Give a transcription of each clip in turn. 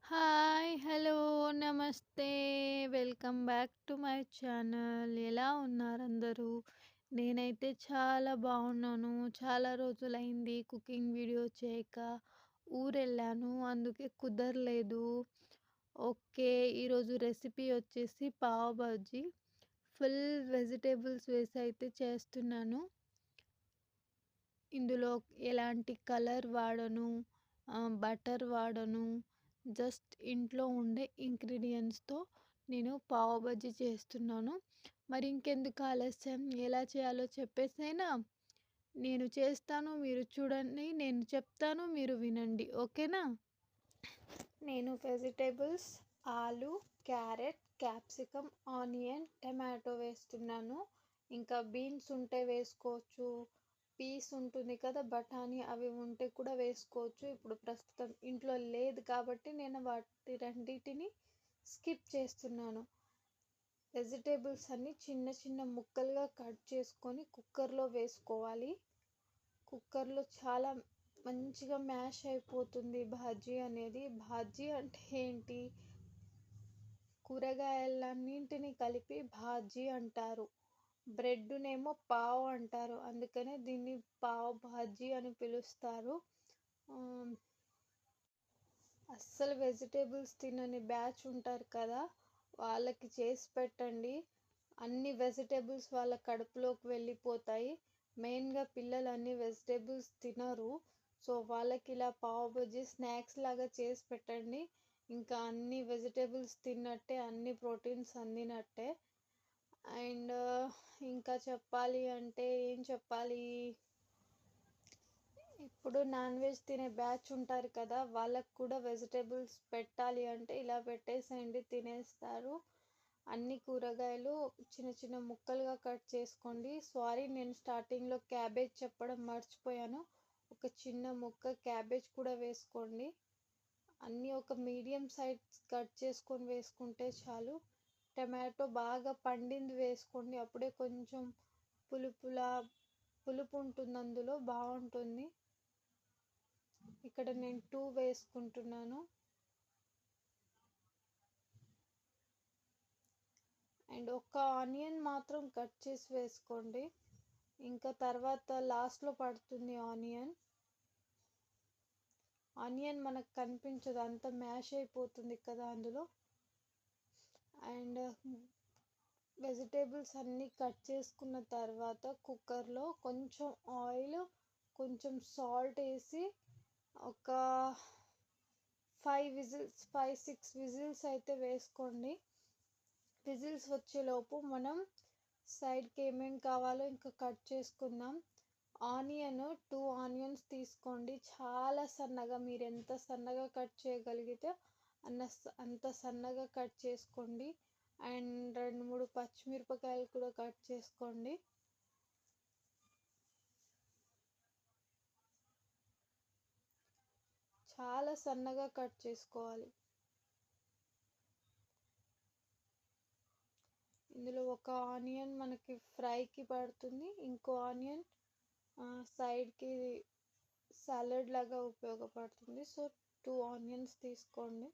Hi! Hello! నమస్తే! Welcome back to my channel. ఎలా ఉన్నారందరూ? నేనైతే చాలా బాగున్నాను. చాలా రోజులైంది కుకింగ్ వీడియో చేయక. ఊరెళ్ళాను. అందుకే కుదరలేదు. ఓకే. ఈరోజు రెసిపీ వచ్చేసి పావ్ బాజీ. ఫుల్ వెజిటేబుల్స్ వేసి అయితే చేస్తున్నాను. ఇందులో ఎలాంటి కలర్ వాడను. బటర్ వాడను. జస్ట్ ఇంట్లో ఉండే ఇంగ్రీడియంట్స్‌తో నేను పావ్ బజ్జీ చేస్తున్నాను. మరి ఇంకెందుకు ఆలస్యం, ఎలా చేయాలో చెప్పేసేనా? నేను చేస్తాను, మీరు చూడండి. నేను చెప్తాను, మీరు వినండి. ఓకేనా? నేను వెజిటేబుల్స్ ఆలు, క్యారెట్, క్యాప్సికమ్, ఆనియన్, టమాటో వేస్తున్నాను. ఇంకా బీన్స్ ఉంటే వేసుకోవచ్చు. పీస్ ఉంటుంది కదా బఠానీ, అవి ఉంటే కూడా వేసుకోవచ్చు. ఇప్పుడు ప్రస్తుతం ఇంట్లో లేదు కాబట్టి నేను వాటి రెండిటిని స్కిప్ చేస్తున్నాను. వెజిటేబుల్స్ అన్నీ చిన్న చిన్న ముక్కలుగా కట్ చేసుకొని కుక్కర్లో వేసుకోవాలి. కుక్కర్లో చాలా మంచిగా మ్యాష్ అయిపోతుంది భాజీ అనేది. భాజీ అంటే ఏంటి? కూరగాయలన్నింటినీ కలిపి భాజీ అంటారు. బ్రెడ్డునేమో పావ్ అంటారు. అందుకనే దీన్ని పావ్ భాజీ అని పిలుస్తారు. అస్సలు వెజిటేబుల్స్ తినని బ్యాచ్ ఉంటారు కదా, వాళ్ళకి చేసి పెట్టండి. అన్ని వెజిటేబుల్స్ వాళ్ళ కడుపులోకి వెళ్ళిపోతాయి. మెయిన్గా పిల్లలు అన్ని వెజిటేబుల్స్ తినరు. సో వాళ్ళకి ఇలా పావ్ బజ్జీ స్నాక్స్ లాగా చేసి పెట్టండి. ఇంకా అన్ని వెజిటేబుల్స్ తిన్నట్టే, అన్ని ప్రోటీన్స్ అందినట్టే. అండ్ ఇంకా చెప్పాలి అంటే ఏం చెప్పాలి? ఇప్పుడు నాన్ వెజ్ తినే బ్యాచ్ ఉంటారు కదా, వాళ్ళకు కూడా వెజిటేబుల్స్ పెట్టాలి అంటే ఇలా పెట్టేసేయండి, తినేస్తారు. అన్ని కూరగాయలు చిన్న చిన్న ముక్కలుగా కట్ చేసుకోండి. సారీ, నేను స్టార్టింగ్లో క్యాబేజ్ చెప్పడం మర్చిపోయాను. ఒక చిన్న ముక్క క్యాబేజ్ కూడా వేసుకోండి. అన్నీ ఒక మీడియం సైజ్ కట్ చేసుకొని వేసుకుంటే చాలు. టమాటో బాగా పండింది వేసుకోండి, అప్పుడే కొంచెం పులుపు ఉంటుంది, అందులో బాగుంటుంది. ఇక్కడ నేను 2 వేసుకుంటున్నాను. అండ్ ఒక ఆనియన్ మాత్రం కట్ చేసి వేసుకోండి. ఇంకా తర్వాత లాస్ట్లో పడుతుంది ఆనియన్. ఆనియన్ మనకు కనిపించదు, అంత మ్యాష్ అయిపోతుంది కదా అందులో. అండ్ వెజిటేబుల్స్ అన్నీ కట్ చేసుకున్న తర్వాత కుక్కర్లో కొంచెం ఆయిల్, కొంచెం సాల్ట్ వేసి ఒక 5-6 విజిల్స్ అయితే వేసుకోండి. విజిల్స్ వచ్చేలోపు మనం సైడ్కి ఏమేమి కావాలో ఇంకా కట్ చేసుకుందాం. ఆనియన్ 2 ఆనియన్స్ తీసుకోండి. చాలా సన్నగా, మీరు ఎంత సన్నగా కట్ చేయగలిగితే అంత సన్నగా కట్ చేసుకోండి. అండ్ 2-3 పచ్చిమిరపకాయలు కూడా కట్ చేసుకోండి. చాలా సన్నగా కట్ చేసుకోవాలి. ఇందులో ఒక ఆనియన్ మనకి ఫ్రైకి పడుతుంది, ఇంకో ఆనియన్ సైడ్కి సాలడ్ లాగా ఉపయోగపడుతుంది. సో 2 ఆనియన్స్ తీసుకోండి.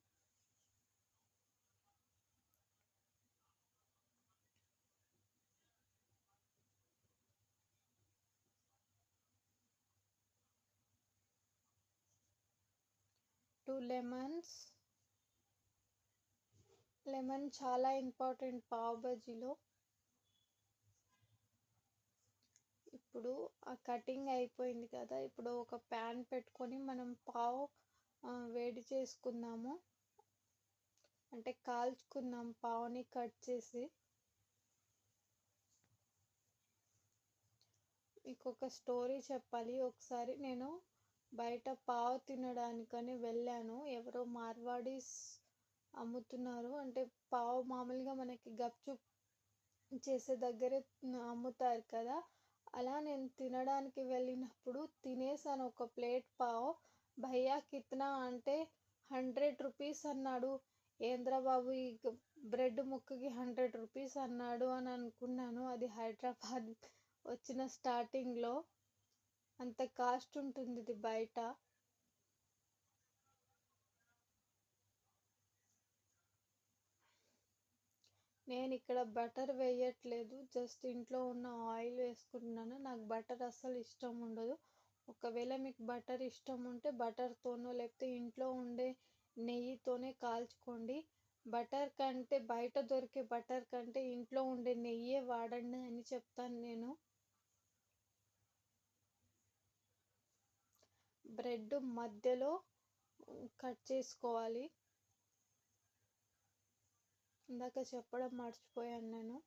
లెమన్ చాలా ఇంపార్టెంట్ పావ్ బజ్జీలో. ఇప్పుడు ఆ కటింగ్ అయిపోయింది కదా, ఇప్పుడు ఒక ప్యాన్ పెట్టుకొని మనం పావ్ వేడి చేసుకుందాము. అంటే కాల్చుకుందాం పావుని కట్ చేసి. మీకు ఒక స్టోరీ చెప్పాలి. ఒకసారి నేను బయట పావు తినడానికని వెళ్ళాను. ఎవరో మార్వాడీస్ అమ్ముతున్నారు. అంటే పావు మామూలుగా మనకి గప్చుప్ చేసే దగ్గరే అమ్ముతారు కదా, అలా నేను తినడానికి వెళ్ళినప్పుడు తినేసాను ఒక ప్లేట్ పావ్. భయ్యా కిత్నా అంటే 100 రూపీస్ అన్నాడు. ఏంద్రా బాబు, ఈ బ్రెడ్ ముక్కకి 100 రూపీస్ అన్నాడు అని అనుకున్నాను. అది హైదరాబాద్ వచ్చిన స్టార్టింగ్లో. అంత కాస్ట్ ఉంటుంది ఇది బయట. నేను ఇక్కడ బటర్ వేయట్లేదు, జస్ట్ ఇంట్లో ఉన్న ఆయిల్ వేసుకుంటున్నాను. నాకు బటర్ అస్సలు ఇష్టం ఉండదు. ఒకవేళ మీకు బటర్ ఇష్టం ఉంటే బటర్తోనో లేకపోతే ఇంట్లో ఉండే నెయ్యితోనే కాల్చుకోండి. బటర్ కంటే బయట దొరికే బటర్ కంటే ఇంట్లో ఉండే నెయ్యే వాడండి అని చెప్తాను నేను. బ్రెడ్ మధ్యలో కట్ చేసుకోవాలి. ఇందాక చెప్పడం మర్చిపోయాను నేను.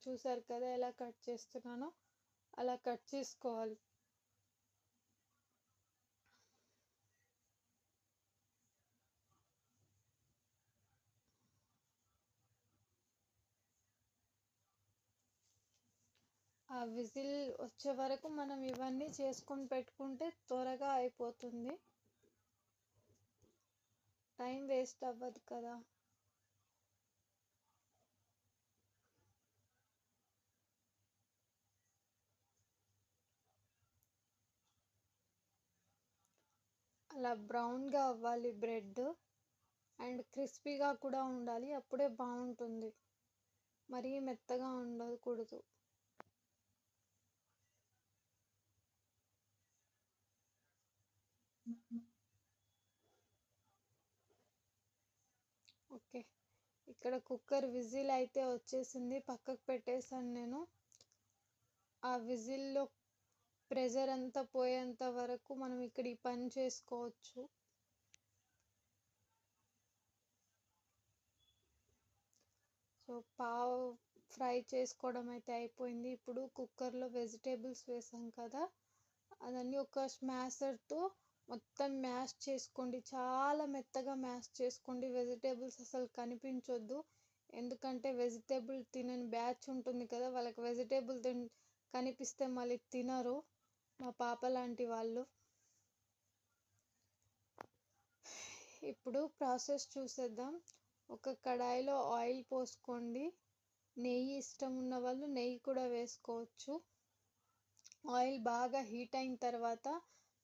చూసారు కదా ఎలా కట్ చేస్తున్నానో, అలా కట్ చేసుకోవాలి. ఆ విజిల్ వచ్చే వరకు మనం ఇవన్నీ చేసుకొని పెట్టుకుంటే త్వరగా అయిపోతుంది, టైం వేస్ట్ అవ్వదు కదా. అలా బ్రౌన్గా అవ్వాలి బ్రెడ్, అండ్ క్రిస్పీగా కూడా ఉండాలి, అప్పుడే బాగుంటుంది. మరీ మెత్తగా ఉండకూడదు. ఓకే, ఇక్కడ కుక్కర్ విజిల్ అయితే వచ్చేసింది, పక్కకు పెట్టేశాను నేను. ఆ విజిల్లో ప్రెషర్ అంతా పోయేంత వరకు మనం ఇక్కడ ఈ పని చేసుకోవచ్చు. సో పావు ఫ్రై చేసుకోవడం అయితే అయిపోయింది. ఇప్పుడు కుక్కర్లో వెజిటేబుల్స్ వేసాం కదా, అదన్నీ ఒక స్మాషర్తో మొత్తం మ్యాష్ చేసుకోండి. చాలా మెత్తగా మ్యాష్ చేసుకోండి, వెజిటేబుల్స్ అసలు కనిపించొద్దు. ఎందుకంటే వెజిటేబుల్ తినని బ్యాచ్ ఉంటుంది కదా, వాళ్ళకి వెజిటేబుల్ కనిపిస్తే మళ్ళీ తినరు, మా పాప లాంటి వాళ్ళు. ఇప్పుడు ప్రాసెస్ చూసేద్దాం. ఒక కడాయిలో ఆయిల్ పోసుకోండి. నెయ్యి ఇష్టం ఉన్న వాళ్ళు నెయ్యి కూడా వేసుకోవచ్చు. ఆయిల్ బాగా హీట్ అయిన తర్వాత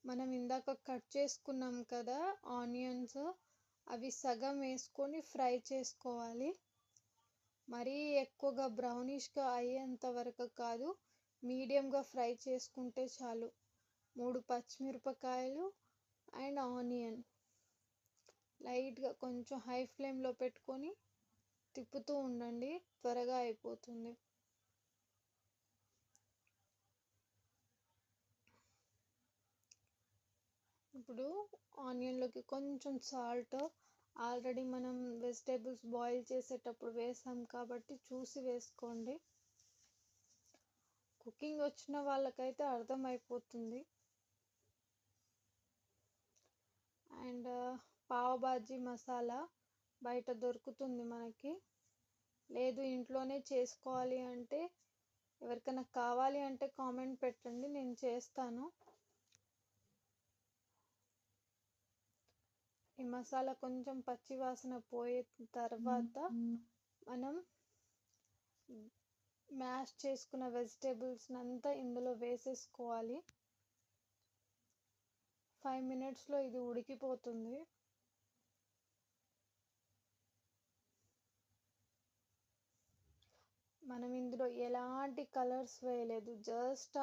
మనం ఇందాక కట్ చేసుకున్నాం కదా ఆనియన్స్, అవి సగం వేసుకొని ఫ్రై చేసుకోవాలి. మరీ ఎక్కువగా బ్రౌనిష్గా అయ్యేంత వరకు కాదు, మీడియంగా ఫ్రై చేసుకుంటే చాలు. 3 పచ్చిమిరపకాయలు అండ్ ఆనియన్ లైట్గా కొంచెం హై ఫ్లేమ్లో పెట్టుకొని తిప్పుతూ ఉండండి, త్వరగా అయిపోతుంది. ఇప్పుడు ఆనియన్లోకి కొంచెం సాల్ట్, ఆల్రెడీ మనం వెజిటేబుల్స్ బాయిల్ చేసేటప్పుడు వేసాం కాబట్టి చూసి వేసుకోండి. కుకింగ్ వచ్చిన వాళ్ళకైతే అర్థమైపోతుంది. అండ్ పావ్ భాజీ మసాలా బయట దొరుకుతుంది మనకి, లేదు ఇంట్లోనే చేసుకోవాలి అంటే ఎవరికైనా కావాలి అంటే కామెంట్ పెట్టండి, నేను చేస్తాను. ఈ మసాలా కొంచెం పచ్చి వాసన పోయిన తర్వాత మనం మ్యాష్ చేసుకున్న వెజిటేబుల్స్ అంతా ఇందులో వేసేసుకోవాలి. 5 minutesలో ఇది ఉడికిపోతుంది. మనం ఇందులో ఎలాంటి కలర్స్ వేయలేదు, జస్ట్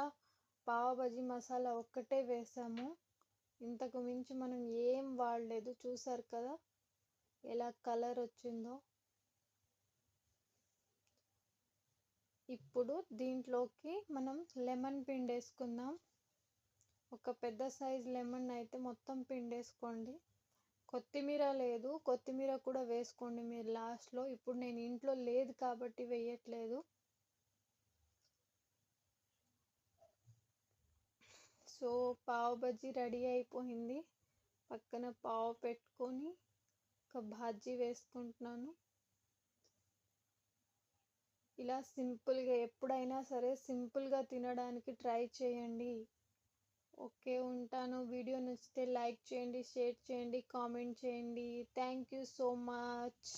పావ్ భాజీ మసాలా ఒక్కటే వేసాము, ఇంతకు మించి మనం ఏం వాడలేదు. చూసారు కదా ఎలా కలర్ వచ్చిందో. ఇప్పుడు దీంట్లోకి మనం లెమన్ పిండేసుకుందాం. ఒక పెద్ద సైజ్ లెమన్ అయితే మొత్తం పిండేసుకోండి. కొత్తిమీర లేదు, కొత్తిమీర కూడా వేసుకోండి మీరు లాస్ట్లో. ఇప్పుడు నేను ఇంట్లో లేదు కాబట్టి వేయట్లేదు. సో పావ్ బజ్జీ రెడీ అయిపోయింది. పక్కన పావు పెట్టుకొని ఒక భాజీ వేసుకుంటున్నాను. ఇలా సింపుల్గా ఎప్పుడైనా సరే సింపుల్గా తినడానికి ట్రై చేయండి. ఓకే, ఉంటాను. వీడియో నచ్చితే లైక్ చేయండి, షేర్ చేయండి, కామెంట్ చేయండి. Thank you so much.